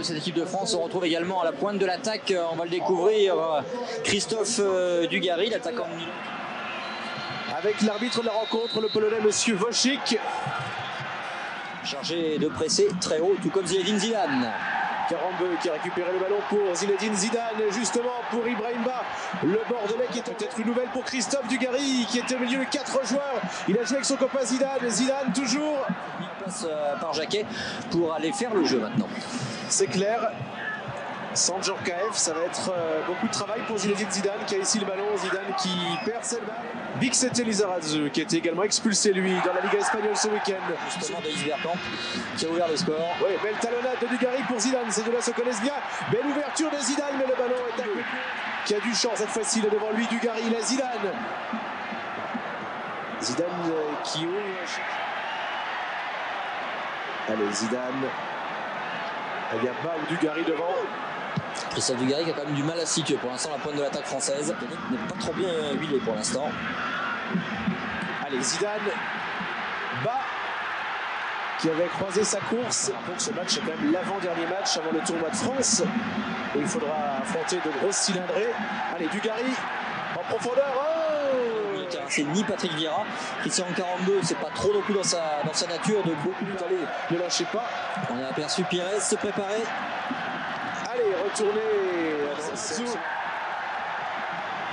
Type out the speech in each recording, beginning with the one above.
cette équipe de France. On retrouve également à la pointe de l'attaque, on va le découvrir, Christophe Dugarry, l'attaquant de Milan. Avec l'arbitre de la rencontre, le Polonais Monsieur Wojcik. Chargé de presser très haut, tout comme Zinedine Zidane. Karambeu qui a récupéré le ballon pour Zinedine Zidane, justement pour Ibrahim Ba. Le Bordelais qui est peut-être une nouvelle pour Christophe Dugarry, qui était au milieu de 4 joueurs. Il a joué avec son copain Zidane. Zidane toujours. Mis en place par Jacquet pour aller faire le jeu maintenant. C'est clair. Sans Djorkaeff, ça va être beaucoup de travail pour Zinedine Zidane qui a ici le ballon. Zidane qui perd cette balle. Bixete Lizarazu qui a été également expulsé lui dans la Liga espagnole ce week-end. Justement de Bergkamp qui a ouvert le score. Oui, belle talonnade de Dugarry pour Zidane. Ces deux-là se connaissent bien. Belle ouverture de Zidane, mais le ballon est un peu qui a du champ cette fois-ci. Là devant lui, Dugarry, il a Zidane. Zidane qui ouvre. Allez, Zidane. Il y a Ba ou Dugarry devant. Christophe Dugarry qui a quand même du mal à se situer. Pour l'instant, la pointe de l'attaque française n'est pas trop bien huilée pour l'instant. Allez, Zidane. Ba qui avait croisé sa course. Donc ce match est quand même l'avant-dernier match avant le tournoi de France. Et il faudra affronter de grosses cylindrées. Allez, Dugarry en profondeur. Oh, c'est ni Patrick Vieira. Christian Karambeu, c'est pas trop non plus dans sa nature de beaucoup. Allez, ne lâchez pas. On a aperçu Pires se préparer. Allez, retournez.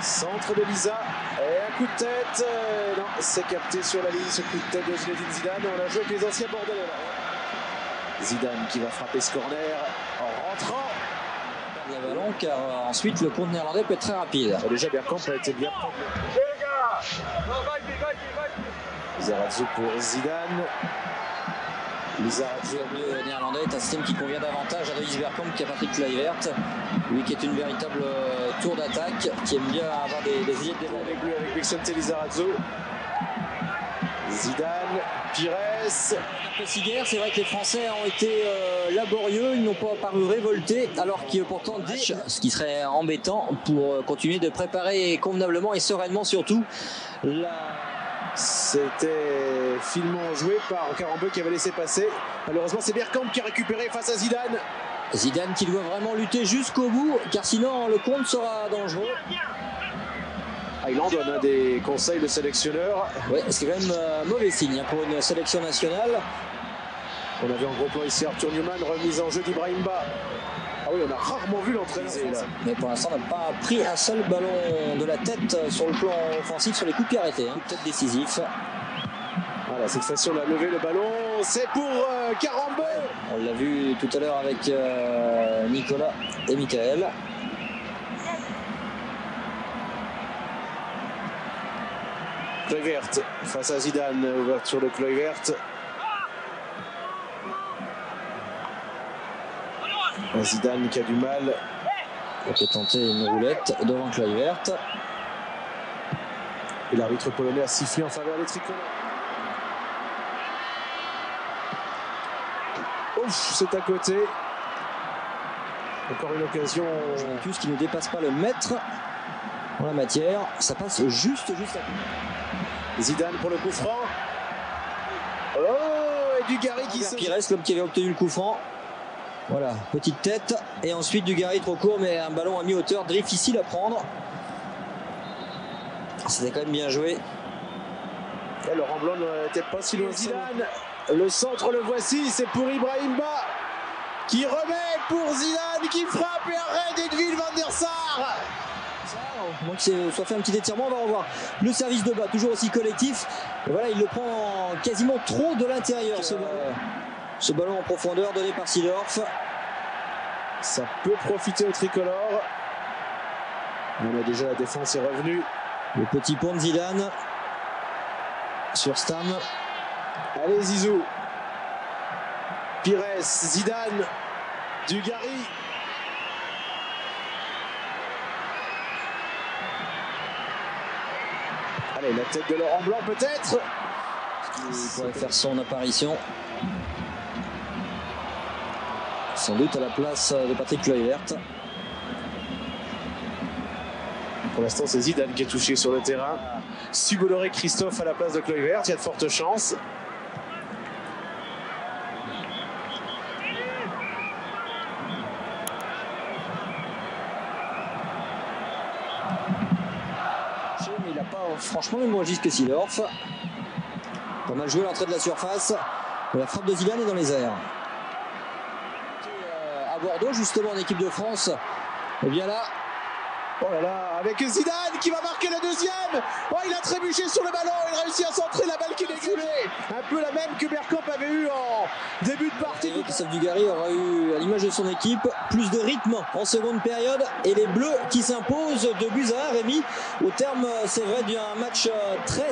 Centre de Lisa. Et un coup de tête. Non, c'est capté sur la ligne ce coup de tête de Zinedine Zidane. On a joué avec les anciens Bordelais. Zidane qui va frapper ce corner en rentrant. Le ballon car ensuite le compte néerlandais peut être très rapide. Déjà Bergkamp a été bien prendre. Lizarazu pour Zidane. Lizarazu le néerlandais est un système qui convient davantage à Dries Bergkamp qu'à Patrick Kluivert. Lui qui est une véritable tour d'attaque, qui aime bien avoir des idées de développement. Avec lui, avec Bixente Lizarazu. Zidane, Pires. C'est vrai que les Français ont été laborieux, ils n'ont pas paru révoltés, alors qu'il y a pourtant ce qui serait embêtant pour continuer de préparer convenablement et sereinement surtout. C'était finement joué par Karambeu qui avait laissé passer. Malheureusement, c'est Bergkamp qui a récupéré face à Zidane. Zidane qui doit vraiment lutter jusqu'au bout, car sinon le compte sera dangereux. Il en donne des conseils de sélectionneur. Oui, c'est quand même mauvais signe pour une sélection nationale. On avait en gros plan ici Arthur Newman, remise en jeu d'Ibrahim Ba. Ah oui, on a rarement vu l'entraîneur. Mais pour l'instant, on n'a pas pris un seul ballon de la tête sur le plan offensif, sur les coups de pied arrêtés. Coup de tête décisif. Voilà, cette fois-ci, on a levé le ballon. C'est pour Karambeu. On l'a vu tout à l'heure avec Nicolas et Michael. Kluivert face à Zidane, ouverture de Kluivert. Zidane qui a du mal. On peut tenter une roulette devant Kluivert. Et l'arbitre polonais a sifflé en faveur des tricolores. Ouf, c'est à côté. Encore une occasion. Plus qui ne dépasse pas le mètre en la matière. Ça passe juste à côté. Zidane pour le coup franc. Oh, et Dugarry qui se... Pires, l'homme qui avait obtenu le coup franc. Voilà, petite tête. Et ensuite Dugarry trop court, mais un ballon à mi-hauteur, difficile à prendre. C'était quand même bien joué. Et Laurent Blanc n'était pas si loin. Zidane, le centre le voici, c'est pour Ibrahim Ba. Qui remet pour Zidane, qui frappe et arrête Edwin van der Sar. Donc soit fait un petit étirement, on va revoir le service de Ba, toujours aussi collectif. Et voilà, il le prend quasiment trop de l'intérieur, ce ballon en profondeur donné par Seedorf. Ça peut profiter au tricolore. On a déjà la défense est revenue. Le petit pont de Zidane sur Stam. Allez Zizou. Pires, Zidane, Dugarry. Allez, la tête de Laurent Blanc peut-être. Il pourrait faire son apparition. Sans doute à la place de Patrick Kluivert. Pour l'instant, c'est Zidane qui est touché sur le terrain. Suboloré Christophe à la place de Kluivert. Il y a de fortes chances. pas franchement le même registre que Seedorf. Pas mal joué l'entrée de la surface. La frappe de Zidane est dans les airs. À Bordeaux, justement, en équipe de France. Et bien là. Oh là là, avec Zidane qui va marquer la deuxième. Oh, il a trébuché sur le ballon, il réussit à centrer la balle qui est dégagée. Un peu la même que Bergkamp avait eu en début de partie. Christophe Dugarry aura eu, à l'image de son équipe, plus de rythme en seconde période. Et les Bleus qui s'imposent 2-1, Rémi, au terme, c'est vrai, d'un match très